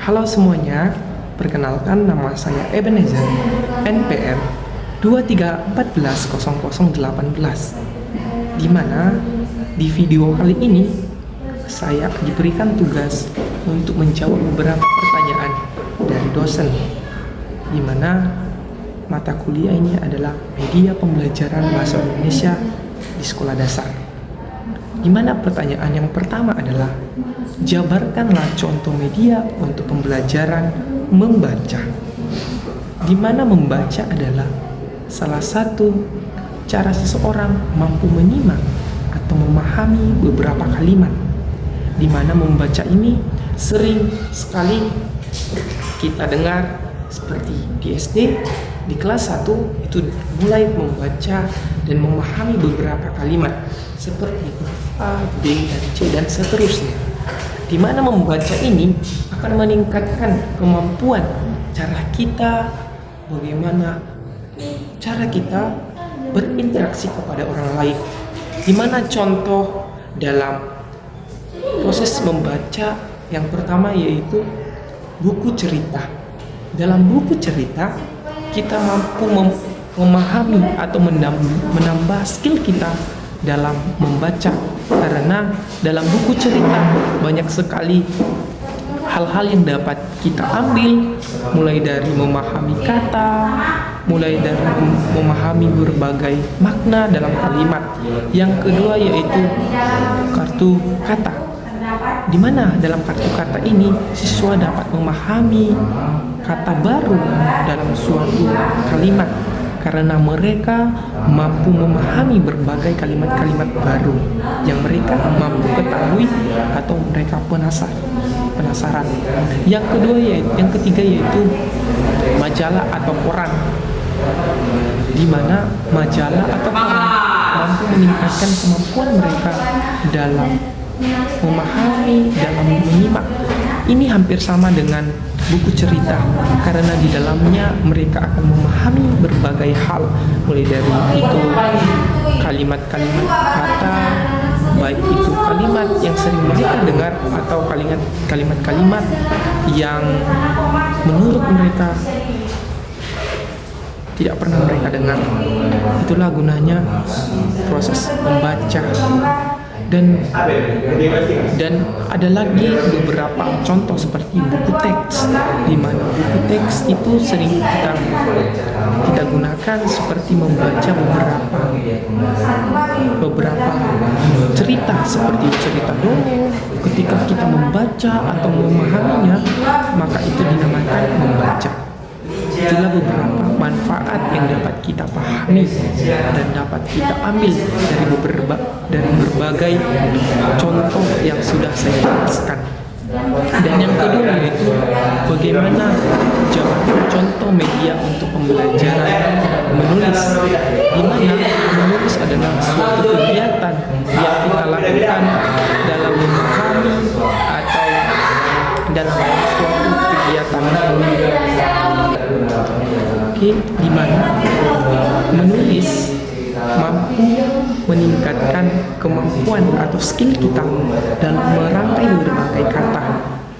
Halo semuanya, perkenalkan nama saya Ebenezer, NPM 23140018, di mana di video kali ini saya diberikan tugas untuk menjawab beberapa pertanyaan dari dosen, di mana mata kuliah ini adalah media pembelajaran bahasa Indonesia di sekolah dasar. Di mana pertanyaan yang pertama adalah, jabarkanlah contoh media untuk pembelajaran membaca. Di mana membaca adalah salah satu cara seseorang mampu menyimak atau memahami beberapa kalimat. Di mana membaca ini sering sekali kita dengar, seperti di SD, di kelas 1 itu mulai membaca dan memahami beberapa kalimat seperti huruf A, B, dan C, dan seterusnya. Di mana membaca ini akan meningkatkan kemampuan cara kita, bagaimana cara kita berinteraksi kepada orang lain. Di mana contoh dalam proses membaca yang pertama yaitu buku cerita. Dalam buku cerita kita mampu memahami atau menambah skill kita dalam membaca, karena dalam buku cerita banyak sekali hal-hal yang dapat kita ambil, mulai dari memahami kata, mulai dari memahami berbagai makna dalam kalimat. Yang kedua yaitu kartu kata, di mana dalam kartu kata ini siswa dapat memahami kata baru dalam suatu kalimat, karena mereka mampu memahami berbagai kalimat-kalimat baru yang mereka mampu ketahui atau mereka penasaran. Yang ketiga yaitu majalah atau koran, di mana majalah atau koran mampu meningkatkan kemampuan mereka dalam memahami, dalam menyimak. Ini hampir sama dengan buku cerita, karena di dalamnya mereka akan memahami berbagai hal, mulai dari itu kalimat-kalimat kata, baik itu kalimat yang sering mereka dengar atau kalimat-kalimat yang menurut mereka tidak pernah mereka dengar. Itulah gunanya proses membaca. Dan ada lagi beberapa contoh seperti buku teks, di mana buku teks itu sering kita gunakan seperti membaca beberapa cerita, seperti cerita dongeng. Ketika kita membaca atau memahaminya, maka itu dinamakan membaca. Itulah beberapa manfaat yang dapat kita pahami dan dapat kita ambil dari berbagai contoh yang sudah saya jelaskan. Dan yang kedua yaitu bagaimana jawaban contoh media untuk pembelajaran menulis, di mana menulis adalah suatu kegiatan yang kita lakukan dalam memahami atau dalam suatu kegiatan di mana menulis mampu meningkatkan kemampuan atau skill kita dalam merangkai berbagai kata,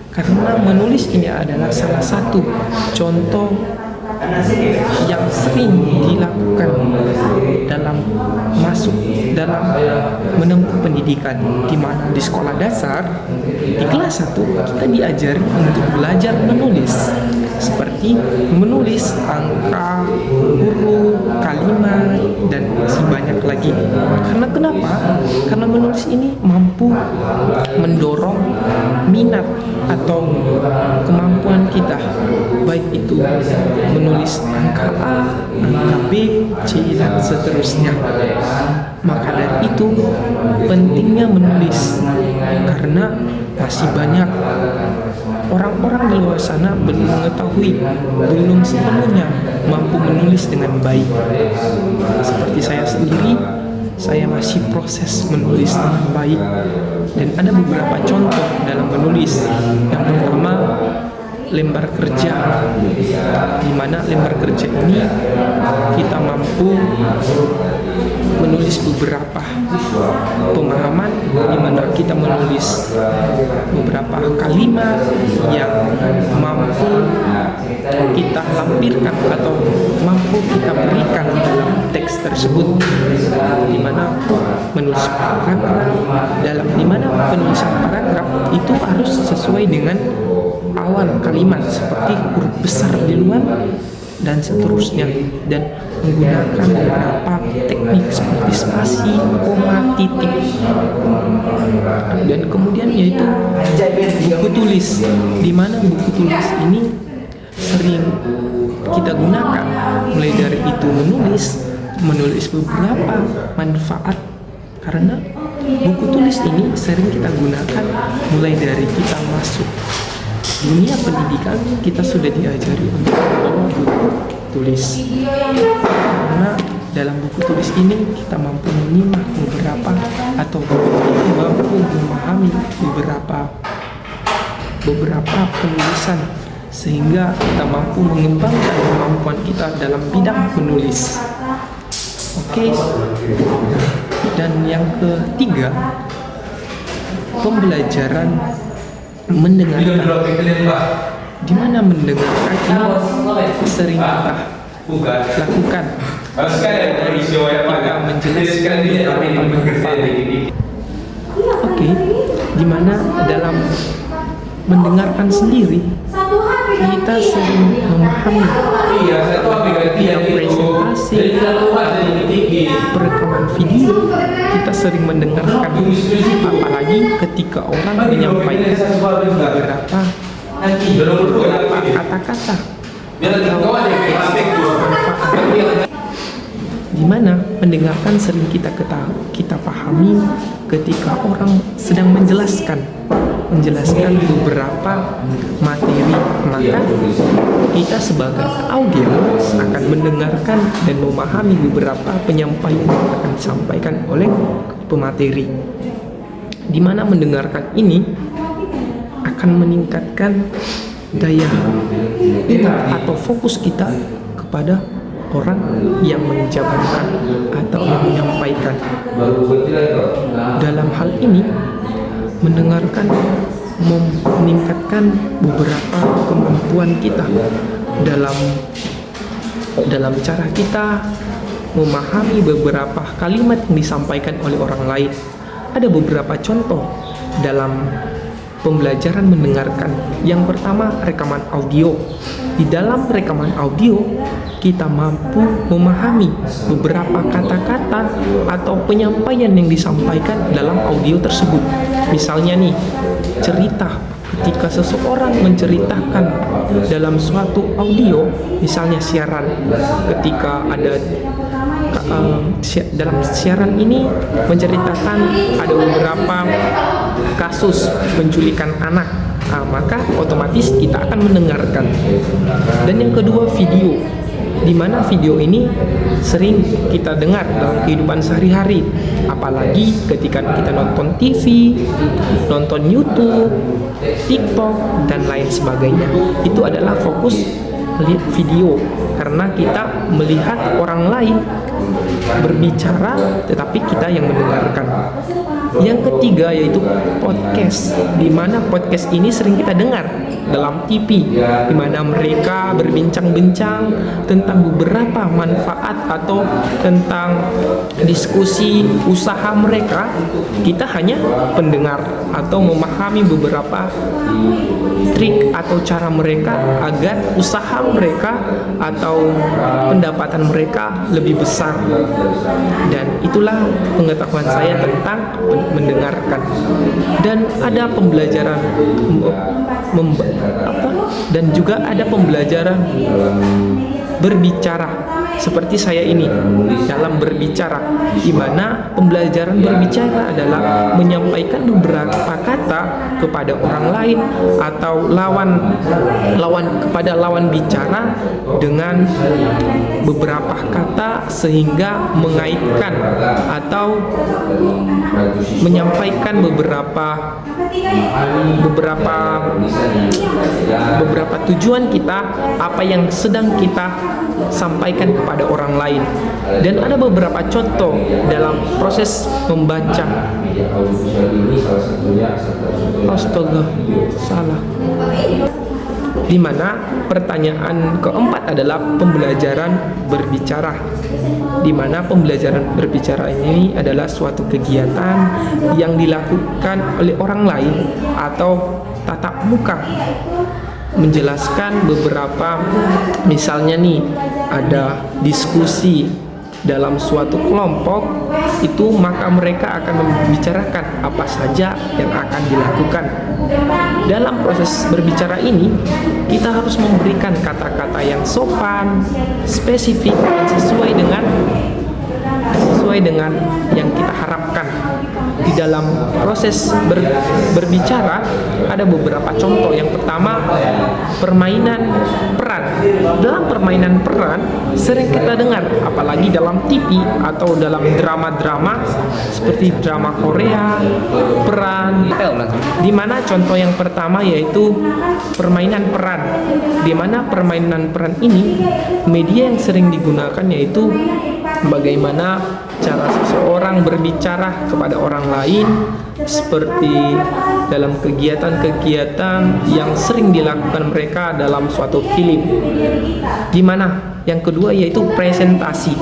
karena menulis ini adalah salah satu contoh yang sering dilakukan dalam menempuh pendidikan, di mana di sekolah dasar di kelas 1 kita diajari untuk belajar menulis, seperti menulis angka, huruf, kalimat, dan masih banyak lagi. Karena kenapa? Karena menulis ini mampu mendorong minat atau kemampuan kita, baik itu menulis angka A, angka B, C, dan seterusnya. Maka dari itu pentingnya menulis, karena masih banyak orang-orang di luar sana belum mengetahui, belum sepenuhnya mampu menulis dengan baik. Seperti saya sendiri, saya masih proses menulis dengan baik, dan ada beberapa contoh dalam menulis. Yang pertama, lembar kerja, di mana lembar kerja ini kita mampu menulis beberapa pemahaman, di mana kita menulis beberapa kalimat yang lampirkan atau mampu kita berikan dalam teks tersebut, di mana menulis paragraf, di mana penulisan paragraf itu harus sesuai dengan awal kalimat seperti huruf besar duluan dan seterusnya, dan menggunakan beberapa teknik seperti spasi, koma, titik, dan kemudian yaitu buku tulis, di mana buku tulis ini sering kita gunakan mulai dari itu menulis beberapa manfaat, karena buku tulis ini sering kita gunakan mulai dari kita masuk dunia pendidikan. Kita sudah diajari untuk membawa buku tulis, karena dalam buku tulis ini kita mampu menyimak beberapa atau mampu memahami beberapa penulisan, sehingga kita mampu mengembangkan kemampuan kita dalam bidang menulis. Oke. Dan yang ketiga, pembelajaran mendengarkan. Di mana mendengarkan ini sering kita lakukan dari ketika menjelaskan Oke, di mana dalam mendengarkan sendiri kita sering memahami yang presentasi, perekaman video, kita sering mendengarkan, apalagi ketika orang menyampaikan beberapa kata-kata di mana mendengarkan sering kita pahami ketika orang sedang menjelaskan beberapa materi, maka kita sebagai audiens akan mendengarkan dan memahami beberapa penyampaian yang akan disampaikan oleh pemateri, di mana mendengarkan ini akan meningkatkan daya atau fokus kita kepada orang yang menjabarkan atau yang menyampaikan. Dalam hal ini, mendengarkan meningkatkan beberapa kemampuan kita dalam cara kita memahami beberapa kalimat yang disampaikan oleh orang lain. Ada beberapa contoh dalam pembelajaran mendengarkan. Yang pertama, rekaman audio. Di dalam rekaman audio, kita mampu memahami beberapa kata-kata atau penyampaian yang disampaikan dalam audio tersebut. Misalnya nih, cerita. Ketika seseorang menceritakan dalam suatu audio, misalnya siaran, ketika ada dalam siaran ini menceritakan ada beberapa kasus penculikan anak, maka otomatis kita akan mendengarkan. Dan yang kedua, video, di mana video ini sering kita dengar dalam kehidupan sehari-hari, apalagi ketika kita nonton TV, nonton YouTube, TikTok, dan lain sebagainya. Itu adalah fokus video, karena kita melihat orang lain berbicara tetapi kita yang mendengarkan. Yang ketiga yaitu podcast, di mana podcast ini sering kita dengar dalam TV, di mana mereka berbincang-bincang tentang beberapa manfaat atau tentang diskusi usaha mereka. Kita hanya pendengar atau memahami beberapa trik atau cara mereka agar usaha mereka atau pendapatan mereka lebih besar. Dan itulah pengetahuan saya tentang mendengarkan. Dan ada pembelajaran dan juga ada pembelajaran berbicara, seperti saya ini dalam berbicara, di mana pembelajaran berbicara adalah menyampaikan beberapa kata kepada orang lain atau lawan bicara dengan beberapa kata, sehingga mengaitkan atau menyampaikan beberapa tujuan kita, apa yang sedang kita sampaikan kepada orang lain. Dan ada beberapa contoh dalam proses membaca. Astaga, salah. Di Di mana pertanyaan keempat adalah pembelajaran berbicara. Di mana pembelajaran berbicara ini adalah suatu kegiatan yang dilakukan oleh orang lain atau tatap muka, menjelaskan beberapa, misalnya nih ada diskusi dalam suatu kelompok itu, maka mereka akan membicarakan apa saja yang akan dilakukan. Dalam proses berbicara ini, kita harus memberikan kata-kata yang sopan, spesifik, dan sesuai dengan yang kita harapkan. Di dalam proses berbicara ada beberapa contoh. Yang pertama, permainan peran. Dalam permainan peran sering kita dengar, apalagi dalam TV atau dalam drama-drama seperti drama Korea, peran. Di mana contoh yang pertama yaitu permainan peran. Di mana permainan peran ini media yang sering digunakan yaitu bagaimana cara seseorang berbicara kepada orang lain, seperti dalam kegiatan-kegiatan yang sering dilakukan mereka dalam suatu film. Di mana yang kedua yaitu presentasi.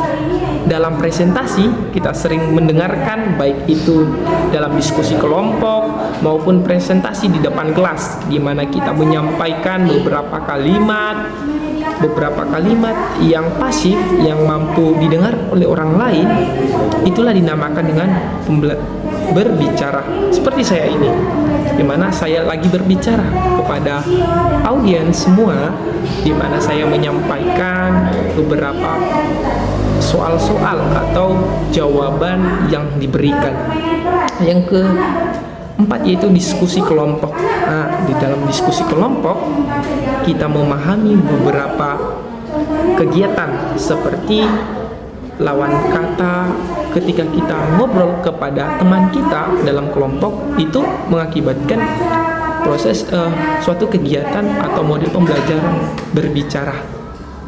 Dalam presentasi kita sering mendengarkan, baik itu dalam diskusi kelompok maupun presentasi di depan kelas, di mana kita menyampaikan beberapa kalimat yang pasif, yang mampu didengar oleh orang lain. Itulah dinamakan dengan berbicara. Seperti saya ini, dimana saya lagi berbicara kepada audiens semua, dimana saya menyampaikan beberapa soal-soal atau jawaban yang diberikan. Yang keempat yaitu diskusi kelompok. Nah, di dalam diskusi kelompok kita memahami beberapa kegiatan seperti lawan kata. Ketika kita ngobrol kepada teman kita dalam kelompok, itu mengakibatkan proses suatu kegiatan atau model pembelajaran berbicara.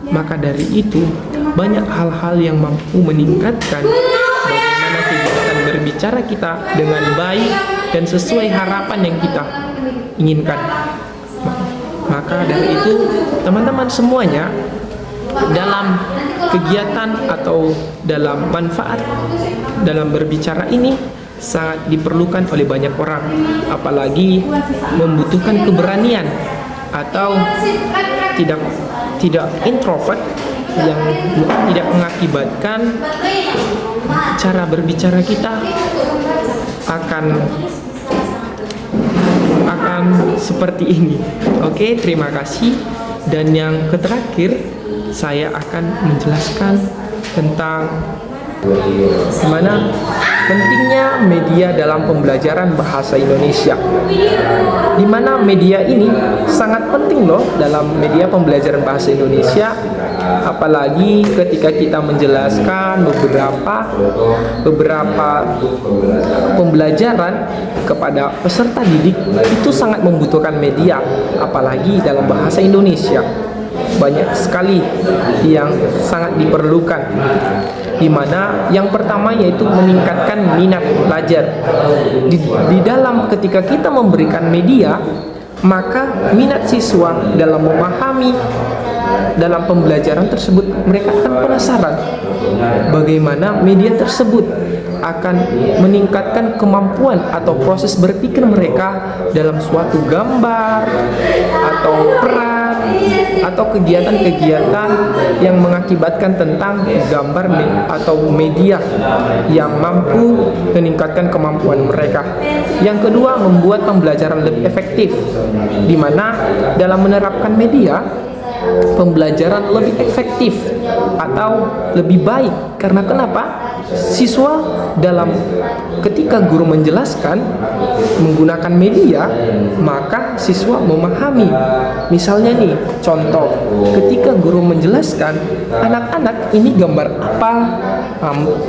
Maka dari itu banyak hal-hal yang mampu meningkatkan bagaimana kegiatan berbicara kita dengan baik dan sesuai harapan yang kita inginkan. Maka dari itu teman-teman semuanya, dalam kegiatan atau dalam manfaat dalam berbicara ini sangat diperlukan oleh banyak orang, apalagi membutuhkan keberanian atau tidak introvert yang tidak mengakibatkan cara berbicara kita akan seperti ini. Oke, terima kasih. Dan yang terakhir, saya akan menjelaskan tentang gimana pentingnya media dalam pembelajaran bahasa Indonesia. Di mana media ini sangat penting loh dalam media pembelajaran bahasa Indonesia, apalagi ketika kita menjelaskan beberapa pembelajaran kepada peserta didik, itu sangat membutuhkan media, apalagi dalam bahasa Indonesia. Banyak sekali yang sangat diperlukan, di mana yang pertama yaitu meningkatkan minat belajar. Di dalam ketika kita memberikan media, maka minat siswa dalam memahami dalam pembelajaran tersebut, mereka akan penasaran bagaimana media tersebut akan meningkatkan kemampuan atau proses berpikir mereka dalam suatu gambar atau peran atau kegiatan-kegiatan yang mengakibatkan tentang gambar atau media yang mampu meningkatkan kemampuan mereka. Yang kedua, membuat pembelajaran lebih efektif, di mana dalam menerapkan media pembelajaran lebih efektif atau lebih baik. Karena kenapa? Siswa dalam ketika guru menjelaskan menggunakan media, maka siswa memahami. Misalnya nih, contoh, ketika guru menjelaskan anak-anak ini gambar apa,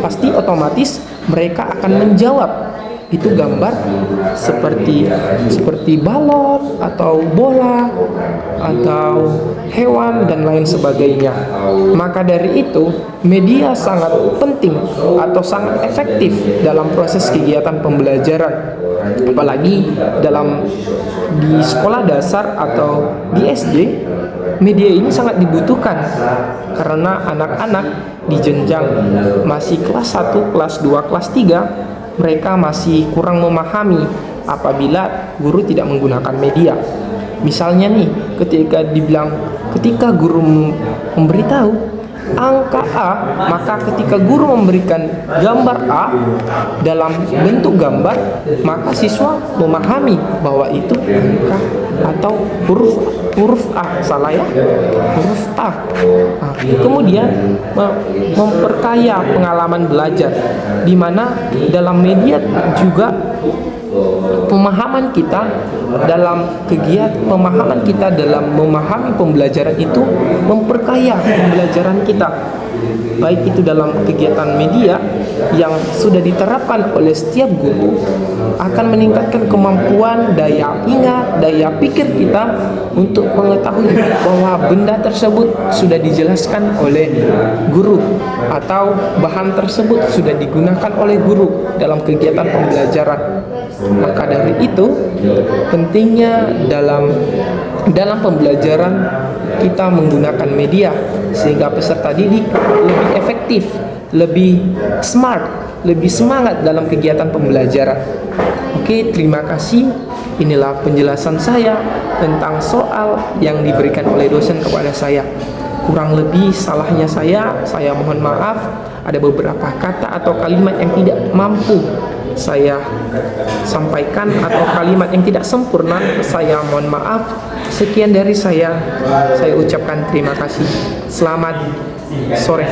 pasti otomatis mereka akan menjawab itu gambar seperti balon atau bola atau hewan dan lain sebagainya. Maka dari itu media sangat penting atau sangat efektif dalam proses kegiatan pembelajaran, apalagi di sekolah dasar atau di SD. Media ini sangat dibutuhkan karena anak-anak di jenjang masih kelas 1, kelas 2, kelas 3, mereka masih kurang memahami apabila guru tidak menggunakan media. Misalnya nih, ketika guru memberitahu angka A, maka ketika guru memberikan gambar A dalam bentuk gambar, maka siswa memahami bahwa itu angka atau huruf A, salah ya, huruf A. Nah, kemudian memperkaya pengalaman belajar, di mana dalam media juga pemahaman kita dalam memahami pembelajaran itu memperkaya pembelajaran kita, baik itu dalam kegiatan media yang sudah diterapkan oleh setiap guru akan meningkatkan kemampuan daya ingat, daya pikir kita untuk mengetahui bahwa benda tersebut sudah dijelaskan oleh guru atau bahan tersebut sudah digunakan oleh guru dalam kegiatan pembelajaran. Maka dari itu pentingnya dalam pembelajaran kita menggunakan media sehingga peserta didik lebih efektif, lebih smart, lebih semangat dalam kegiatan pembelajaran. Oke, terima kasih. Inilah penjelasan saya tentang soal yang diberikan oleh dosen kepada saya. Kurang lebih salahnya saya mohon maaf. Ada beberapa kata atau kalimat yang tidak mampu saya sampaikan atau kalimat yang tidak sempurna, saya mohon maaf. Sekian dari saya ucapkan terima kasih. Selamat sore.